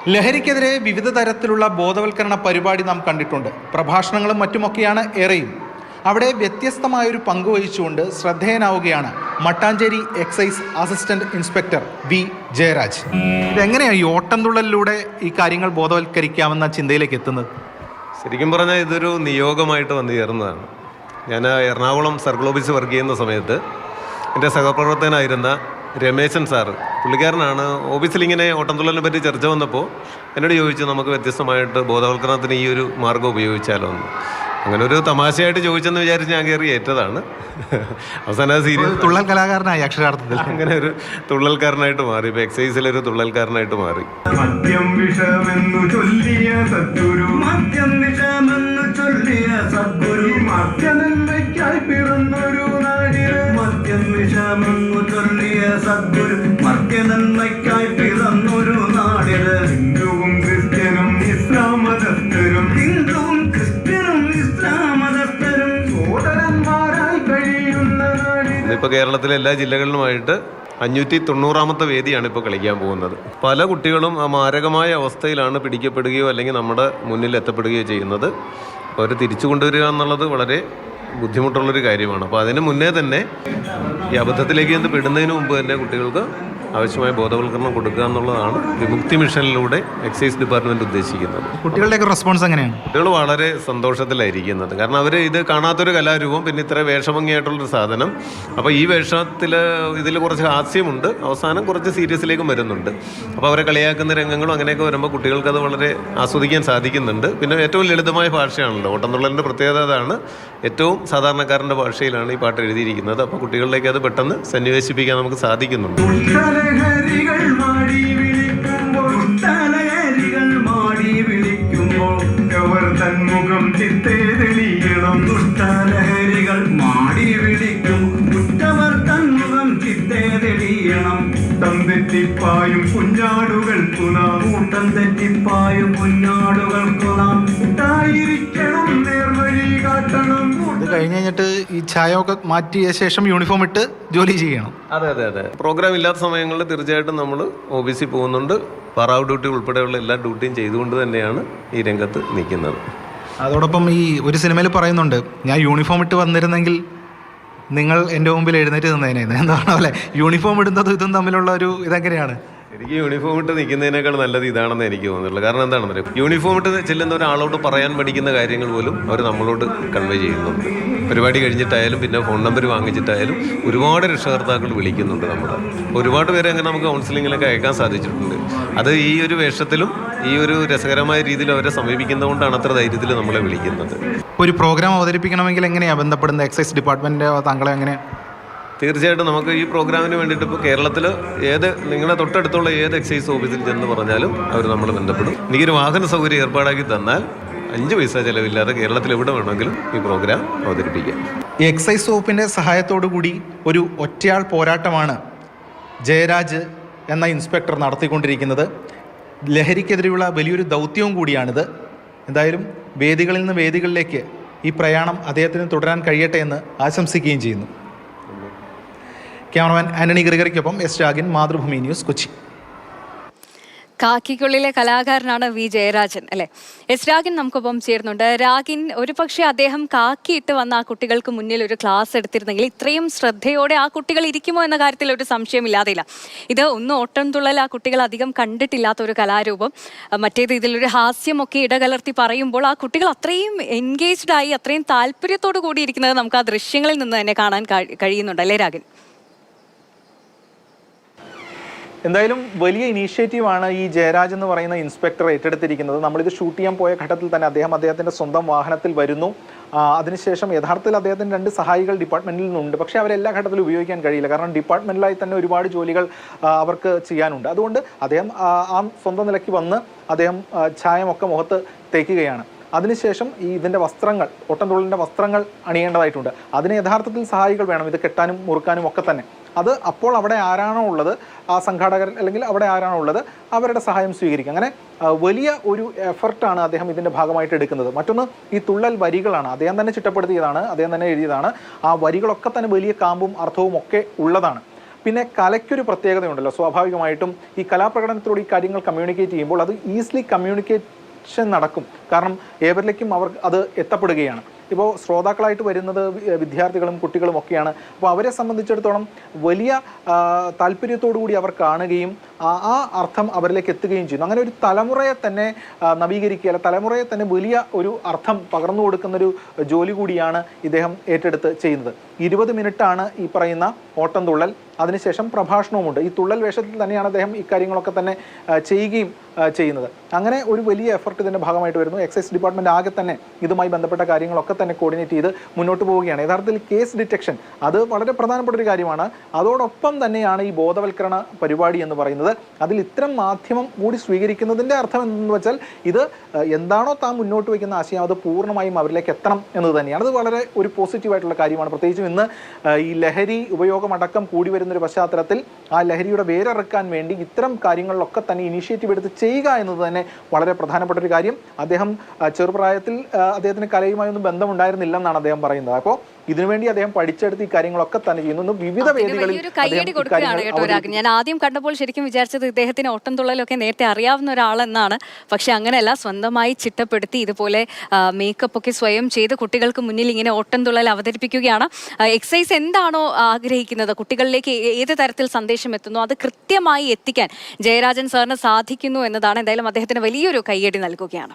ലഹരിക്കെതിരെ വിവിധ തരത്തിലുള്ള ബോധവൽക്കരണ പരിപാടി നാം കണ്ടിട്ടുണ്ട്. പ്രഭാഷണങ്ങളും മറ്റുമൊക്കെയാണ് ഏറെയും. അവിടെ വ്യത്യസ്തമായൊരു പങ്കുവഹിച്ചുകൊണ്ട് ശ്രദ്ധേയനാവുകയാണ് Mattancherry excise assistant inspector V Jayaraj. ഇതെങ്ങനെയാണ് ഈ ഓട്ടംതുള്ളലിലൂടെ ഈ കാര്യങ്ങൾ ബോധവൽക്കരിക്കാമെന്ന ചിന്തയിലേക്ക് എത്തുന്നത്? ശരിക്കും പറഞ്ഞാൽ ഇതൊരു നിയോഗമായിട്ട് വന്നു ചേർന്നതാണ്. ഞാൻ എറണാകുളം സർക്കിൾ ഓഫീസ് വർക്ക് ചെയ്യുന്ന സമയത്ത് എൻ്റെ സഹപ്രവർത്തകനായിരുന്ന രമേശൻ സാറ്, പുള്ളിക്കാരനാണ് ഓഫീസിലിങ്ങനെ ഓട്ടംതുള്ളലിനെ പറ്റി ചർച്ച വന്നപ്പോൾ എന്നോട് ചോദിച്ചു, നമുക്ക് വ്യത്യസ്തമായിട്ട് ബോധവൽക്കരണത്തിന് ഈ ഒരു മാർഗ്ഗം ഉപയോഗിച്ചാലോ എന്ന്. അങ്ങനെ ഒരു തമാശയായിട്ട് ചോദിച്ചെന്ന് വിചാരിച്ച് ഞാൻ കയറി ഏറ്റതാണ്. അവസാനം അത് സീരിയസ് തുള്ളൽ കലാകാരനായി അക്ഷരാർത്ഥത്തിൽ അങ്ങനെ ഒരു തുള്ളൽക്കാരനായിട്ട് മാറി. ഇപ്പോൾ എക്സൈസിലൊരു തുള്ളൽക്കാരനായിട്ട് മാറി. മദ്യം വിഷമെന്നു ചൊല്ലിയ സദ്ഗുരു, മദ്യം വിഷമെന്നു ചൊല്ലിയ സദ്ഗുരു, മദ്യനന്മയ്ക്കായി പിറന്നൊരു നാടിന്, മദ്യം വിഷമെന്നു ചൊല്ലിയ സദ്ഗുരു, മദ്യനന്മയ്ക്കായി പിറന്നൊരു നാടിന്. ഹിന്ദുവും ക്രിസ്ത്യനും ഇസ്ലാം മതസ്ഥരും, ഹിന്ദുവും ക്രിസ്ത്യനും ഇസ്ലാം മതസ്ഥരും സോദരന്മാരായി കഴിയുന്ന നാടിന്. ഇപ്പോൾ കേരളത്തിലെ എല്ലാ ജില്ലകളിലുമായിട്ട് 590ാമത്തെ വേദിയാണ് ഇപ്പോൾ കളിക്കാൻ പോകുന്നത്. പല കുട്ടികളും ആ മാരകമായ അവസ്ഥയിലാണ് പിടിക്കപ്പെടുകയോ അല്ലെങ്കിൽ നമ്മുടെ മുന്നിൽ എത്തപ്പെടുകയോ ചെയ്യുന്നത്. അപ്പോൾ അവർ തിരിച്ചു കൊണ്ടുവരിക എന്നുള്ളത് വളരെ ബുദ്ധിമുട്ടുള്ളൊരു കാര്യമാണ്. അപ്പോൾ അതിന് മുന്നേ തന്നെ ഈ അബദ്ധത്തിലേക്ക് ചെന്ന് പെടുന്നതിന് മുമ്പ് തന്നെ കുട്ടികൾക്ക് ആവശ്യമായ ബോധവൽക്കരണം കൊടുക്കുക എന്നുള്ളതാണ് വിമുക്തി മിഷനിലൂടെ എക്സൈസ് ഡിപ്പാർട്ട്മെൻറ്റ് ഉദ്ദേശിക്കുന്നത്. കുട്ടികളുടെയൊക്കെ റെസ്പോൺസ് എങ്ങനെയാണ്? കുട്ടികൾ വളരെ സന്തോഷത്തിലായിരിക്കുന്നത്. കാരണം അവർ ഇത് കാണാത്തൊരു കലാരൂപം, പിന്നെ ഇത്ര വേഷഭംഗിയായിട്ടുള്ളൊരു സാധനം. അപ്പോൾ ഈ വേഷത്തിൽ ഇതിൽ കുറച്ച് ഹാസ്യമുണ്ട്, അവസാനം കുറച്ച് സീരിയസിലേക്കും വരുന്നുണ്ട്. അപ്പോൾ അവരെ കളിയാക്കുന്ന രംഗങ്ങളും അങ്ങനെയൊക്കെ വരുമ്പോൾ കുട്ടികൾക്കത് വളരെ ആസ്വദിക്കാൻ സാധിക്കുന്നുണ്ട്. പിന്നെ ഏറ്റവും ലളിതമായ ഭാഷയാണല്ലോ, ഓട്ടംതുള്ളലിൻ്റെ പ്രത്യേകത അതാണ്. ഏറ്റവും സാധാരണക്കാരൻ്റെ ഭാഷയിലാണ് ഈ പാട്ട് എഴുതിയിരിക്കുന്നത്. അപ്പോൾ കുട്ടികളിലേക്ക് അത് പെട്ടെന്ന് സന്നിവേശിപ്പിക്കാൻ നമുക്ക് സാധിക്കുന്നുണ്ട്. ലഹരികൾ മാടി വിളിക്കുമ്പോൾ, ലഹരികൾ മാടി വിളിക്കുമ്പോൾ അവർ തന്മുഖം ചിത്തേ തെളിയണം. ദുഷ്ടലഹരികൾ മാടി വിളിക്കും കുറ്റവർ തന്മുഖം ചിത്തേ തെളിയണം. കൂട്ടം തെറ്റിപ്പായും കുഞ്ഞാടുകൾക്കു നാം, കൂട്ടം തെറ്റിപ്പായും കുഞ്ഞാടുകൾക്കു നാം കൂട്ടായിരിക്കണം, നേർവഴി കാട്ടണം. ഇത് കഴിഞ്ഞ് കഴിഞ്ഞിട്ട് ഈ ചായമൊക്കെ മാറ്റിയ ശേഷം യൂണിഫോം ഇട്ട് ജോലി ചെയ്യണം. അതെ. പ്രോഗ്രാം ഇല്ലാത്ത സമയങ്ങളിൽ തീർച്ചയായിട്ടും നമ്മൾ ഓഫീസിൽ പോകുന്നുണ്ട്. പറാവ് ഡ്യൂട്ടി ഉൾപ്പെടെയുള്ള എല്ലാ ഡ്യൂട്ടിയും ചെയ്തുകൊണ്ട് തന്നെയാണ് ഈ രംഗത്ത് നിൽക്കുന്നത്. അതോടൊപ്പം ഈ ഒരു സിനിമയിൽ പറയുന്നുണ്ട്, ഞാൻ യൂണിഫോം ഇട്ട് വന്നിരുന്നെങ്കിൽ നിങ്ങൾ എൻ്റെ മുമ്പിൽ എഴുന്നേറ്റ് നിന്നേനെ. എന്താണ് അല്ലേ, യൂണിഫോം ഇടുന്നതും ഇതും തമ്മിലുള്ള ഒരു ഇതെങ്ങനെയാണ്? എനിക്ക് യൂണിഫോം ഇട്ട് നിൽക്കുന്നതിനേക്കാൾ നല്ലത് ഇതാണെന്ന് എനിക്ക് തോന്നുന്നുള്ളൂ. കാരണം എന്താണെന്ന് അറിയാം, യൂണിഫോം ഇട്ട് ചെല്ലുന്ന ഒരാളോട് പറയാൻ പഠിക്കുന്ന കാര്യങ്ങൾ പോലും അവർ നമ്മളോട് കൺവേ ചെയ്യുന്നുണ്ട്. പരിപാടി കഴിഞ്ഞിട്ടായാലും പിന്നെ ഫോൺ നമ്പർ വാങ്ങിച്ചിട്ടായാലും ഒരുപാട് രക്ഷകർത്താക്കൾ വിളിക്കുന്നുണ്ട്. നമ്മൾ ഒരുപാട് പേരെ അങ്ങനെ നമുക്ക് കൗൺസിലിങ്ങിലൊക്കെ അയക്കാൻ സാധിച്ചിട്ടുണ്ട്. അത് ഈ ഒരു വേഷത്തിലും ഈ ഒരു രസകരമായ രീതിയിൽ അവരെ സമീപിക്കുന്നതുകൊണ്ടാണ് അത്ര ധൈര്യത്തിൽ നമ്മളെ വിളിക്കുന്നത്. ഒരു പ്രോഗ്രാം അവതരിപ്പിക്കണമെങ്കിൽ എങ്ങനെയാണ് ബന്ധപ്പെടുന്നത്? എക്സൈസ് ഡിപ്പാർട്ട്മെൻറ്റ് താങ്കളെ എങ്ങനെ? തീർച്ചയായിട്ടും നമുക്ക് ഈ പ്രോഗ്രാമിന് വേണ്ടിയിട്ട് ഇപ്പോൾ കേരളത്തിൽ നിങ്ങളെ തൊട്ടടുത്തുള്ള ഏത് എക്സൈസ് ഓഫീസിൽ ചെന്ന് പറഞ്ഞാലും അവർ നമ്മൾ ബന്ധപ്പെടും. എനിക്കൊരു വാഹന സൗകര്യം ഏർപ്പാടാക്കി തന്നാൽ 5 പൈസ ചിലവില്ലാതെ കേരളത്തിൽ എവിടെ വേണമെങ്കിലും ഈ പ്രോഗ്രാം അവതരിപ്പിക്കാം. ഈ എക്സൈസ് വകുപ്പിൻ്റെ സഹായത്തോടു കൂടി ഒരു ഒറ്റയാൾ പോരാട്ടമാണ് ജയരാജ് എന്ന ഇൻസ്പെക്ടർ നടത്തിക്കൊണ്ടിരിക്കുന്നത്. ലഹരിക്കെതിരെയുള്ള വലിയൊരു ദൗത്യവും കൂടിയാണിത്. എന്തായാലും വേദികളിൽ നിന്ന് വേദികളിലേക്ക് ഈ പ്രയാണം അദ്ദേഹത്തിന് തുടരാൻ കഴിയട്ടെ എന്ന് ആശംസിക്കുകയും ചെയ്യുന്നു. ക്യാമറമാൻ ആന്റണി ഗ്രിഗറിക്കൊപ്പം എസ് രാഗിൻ, മാതൃഭൂമി ന്യൂസ്, കൊച്ചി. കാക്കിക്കുള്ളിലെ കലാകാരനാണ് വി ജയരാജൻ അല്ലേ? എസ് രാഗിൻ നമുക്കൊപ്പം ചേരുന്നുണ്ട്. രാഗിൻ, ഒരു പക്ഷേ അദ്ദേഹം കാക്കിയിട്ട് വന്ന ആ കുട്ടികൾക്ക് മുന്നിൽ ഒരു ക്ലാസ് എടുത്തിരുന്നെങ്കിൽ ഇത്രയും ശ്രദ്ധയോടെ ആ കുട്ടികൾ ഇരിക്കുമോ എന്ന കാര്യത്തിൽ ഒരു സംശയമില്ലാതെയില്ല. ഇത് ഒന്ന് ഓട്ടംതുള്ളൽ ആ കുട്ടികൾ അധികം കണ്ടിട്ടില്ലാത്ത ഒരു കലാരൂപം, മറ്റേത് ഇതിലൊരു ഹാസ്യമൊക്കെ ഇടകലർത്തി പറയുമ്പോൾ ആ കുട്ടികൾ അത്രയും എൻഗേജ്ഡ് ആയി അത്രയും താല്പര്യത്തോടു കൂടി ഇരിക്കുന്നത് നമുക്ക് ആ ദൃശ്യങ്ങളിൽ നിന്ന് തന്നെ കാണാൻ കഴിയുന്നുണ്ട് അല്ലേ രാഗിൻ? എന്തായാലും വലിയ ഇനീഷ്യേറ്റീവാണ് ഈ ജയരാജ് എന്ന് പറയുന്ന ഇൻസ്പെക്ടർ ഏറ്റെടുത്തിരിക്കുന്നത്. നമ്മളിത് ഷൂട്ട് ചെയ്യാൻ പോയ ഘട്ടത്തിൽ തന്നെ അദ്ദേഹത്തിൻ്റെ സ്വന്തം വാഹനത്തിൽ വരുന്നു. അതിനുശേഷം യഥാർത്ഥത്തിൽ അദ്ദേഹത്തിന് 2 സഹായികൾ ഡിപ്പാർട്ട്മെൻറ്റിൽ നിന്നുണ്ട്. പക്ഷേ അവരെല്ലാ ഘട്ടത്തിലും ഉപയോഗിക്കാൻ കഴിയില്ല. കാരണം ഡിപ്പാർട്ട്മെൻറ്റിലായി തന്നെ ഒരുപാട് ജോലികൾ അവർക്ക് ചെയ്യാനുണ്ട്. അതുകൊണ്ട് അദ്ദേഹം ആ സ്വന്തം നിലയ്ക്ക് വന്ന് അദ്ദേഹം ചായമൊക്കെ മുഖത്ത് തേക്കുകയാണ്. അതിനുശേഷം ഇതിൻ്റെ വസ്ത്രങ്ങൾ, ഓട്ടംതുള്ളലിൻ്റെ വസ്ത്രങ്ങൾ അണിയേണ്ടതായിട്ടുണ്ട്. അതിന് യഥാർത്ഥത്തിൽ സഹായികൾ വേണം, ഇത് കെട്ടാനും മുറുക്കാനും ഒക്കെ തന്നെ. അത് അപ്പോൾ അവിടെ ആരാണോ ഉള്ളത്, ആ സംഘാടകർ അല്ലെങ്കിൽ അവിടെ ആരാണോ ഉള്ളത്, അവരുടെ സഹായം സ്വീകരിക്കുക. അങ്ങനെ വലിയ ഒരു എഫർട്ടാണ് അദ്ദേഹം ഇതിൻ്റെ ഭാഗമായിട്ട് എടുക്കുന്നത്. മറ്റൊന്ന് ഈ തുള്ളൽ വരികളാണ്. അദ്ദേഹം തന്നെ ചിട്ടപ്പെടുത്തിയതാണ്, അദ്ദേഹം തന്നെ എഴുതിയതാണ്. ആ വരികളൊക്കെ തന്നെ വലിയ കാമ്പും അർത്ഥവും ഒക്കെ ഉള്ളതാണ്. പിന്നെ കലയ്ക്കൊരു പ്രത്യേകതയുണ്ടല്ലോ, സ്വാഭാവികമായിട്ടും ഈ കലാപ്രകടനത്തിലൂടെ ഈ കാര്യങ്ങൾ കമ്മ്യൂണിക്കേറ്റ് ചെയ്യുമ്പോൾ അത് ഈസിലി കമ്മ്യൂണിക്കേഷൻ നടക്കും. കാരണം ഏവരിലേക്കും അവർ അത് എത്തപ്പെടുകയാണ്. ഇപ്പോൾ ശ്രോതാക്കളായിട്ട് വരുന്നത് വിദ്യാർത്ഥികളും കുട്ടികളും ഒക്കെയാണ്. അപ്പോൾ അവരെ സംബന്ധിച്ചിടത്തോളം വലിയ താല്പര്യത്തോടു കൂടി അവർ കാണുകയും ആ അർത്ഥം അവരിലേക്ക് എത്തുകയും ചെയ്യുന്നു. അങ്ങനെ ഒരു തലമുറയെ തന്നെ നവീകരിക്കുക, അല്ല തലമുറയെ തന്നെ വലിയ ഒരു അർത്ഥം പകർന്നു കൊടുക്കുന്നൊരു ജോലി കൂടിയാണ് ഇദ്ദേഹം ഏറ്റെടുത്ത് ചെയ്യുന്നത്. 20 മിനിറ്റാണ് ഈ പറയുന്ന ഓട്ടംതുള്ളൽ, അതിനുശേഷം പ്രഭാഷണവുമുണ്ട്. ഈ തുള്ളൽ വേഷത്തിൽ തന്നെയാണ് അദ്ദേഹം ഇക്കാര്യങ്ങളൊക്കെ തന്നെ ചെയ്യുകയും ചെയ്യുന്നത്. അങ്ങനെ ഒരു വലിയ എഫർട്ട് ഇതിൻ്റെ ഭാഗമായിട്ട് വരുന്നു. എക്സൈസ് ഡിപ്പാർട്ട്മെൻറ്റ് ആകെ തന്നെ ഇതുമായി ബന്ധപ്പെട്ട കാര്യങ്ങളൊക്കെ തന്നെ കോർഡിനേറ്റ് ചെയ്ത് മുന്നോട്ട് പോവുകയാണ്. യഥാർത്ഥത്തിൽ കേസ് ഡിറ്റക്ഷൻ അത് വളരെ പ്രധാനപ്പെട്ട ഒരു കാര്യമാണ്. അതോടൊപ്പം തന്നെയാണ് ഈ ബോധവൽക്കരണ പരിപാടി എന്ന് പറയുന്നത്. അതിൽ ഇത്തരം മാധ്യമം കൂടി സ്വീകരിക്കുന്നതിൻ്റെ അർത്ഥം എന്ന് വെച്ചാൽ ഇത് എന്താണോ താൻ മുന്നോട്ട് വയ്ക്കുന്ന ആശയം അത് പൂർണ്ണമായും അവരിലേക്ക് എത്തണം എന്നത് തന്നെയാണ്. അത് വളരെ ഒരു പോസിറ്റീവായിട്ടുള്ള കാര്യമാണ്. പ്രത്യേകിച്ചും ഇന്ന് ഈ ലഹരി ഉപയോഗമടക്കം കൂടി വരുന്നൊരു പശ്ചാത്തലത്തിൽ ആ ലഹരിയുടെ വേരറുക്കാൻ വേണ്ടി ഇത്തരം കാര്യങ്ങളിലൊക്കെ തന്നെ ഇനീഷ്യേറ്റീവ് എടുത്ത് ചെയ്യുക എന്നത് തന്നെ വളരെ പ്രധാനപ്പെട്ട ഒരു കാര്യം. അദ്ദേഹം ചെറുപ്രായത്തിൽ അദ്ദേഹത്തിന് കലയുമായൊന്നും ബന്ധമുണ്ടായിരുന്നില്ലെന്നാണ് അദ്ദേഹം പറയുന്നത്. അപ്പോൾ ഇതിനുവേണ്ടി അദ്ദേഹം പഠിച്ചെടുത്ത് ഈ കാര്യങ്ങളൊക്കെ തന്നെ ചെയ്യുന്നു. വിവിധ വേദികളിൽ ഞാൻ ആദ്യം കണ്ടപ്പോൾ ശരിക്കും വിചാരിച്ചത് ഇദ്ദേഹത്തിന് ഓട്ടംതുള്ളലൊക്കെ നേരത്തെ അറിയാവുന്ന ഒരാളെന്നാണ്. പക്ഷെ അങ്ങനെയല്ല, സ്വന്തമായി ചിട്ടപ്പെടുത്തി ഇതുപോലെ മേക്കപ്പ് ഒക്കെ സ്വയം ചെയ്ത് കുട്ടികൾക്ക് മുന്നിൽ ഇങ്ങനെ ഓട്ടംതുള്ളൽ അവതരിപ്പിക്കുകയാണ്. എക്സൈസ് എന്താണോ ആഗ്രഹിക്കുന്നത്, കുട്ടികളിലേക്ക് ഏത് തരത്തിൽ സന്ദേശം എത്തുന്നു അത് കൃത്യമായി എത്തിക്കാൻ ജയരാജൻ സാറിന് സാധിക്കുന്നു എന്നതാണ്. എന്തായാലും അദ്ദേഹത്തിന് വലിയൊരു കയ്യടി നൽകുകയാണ്.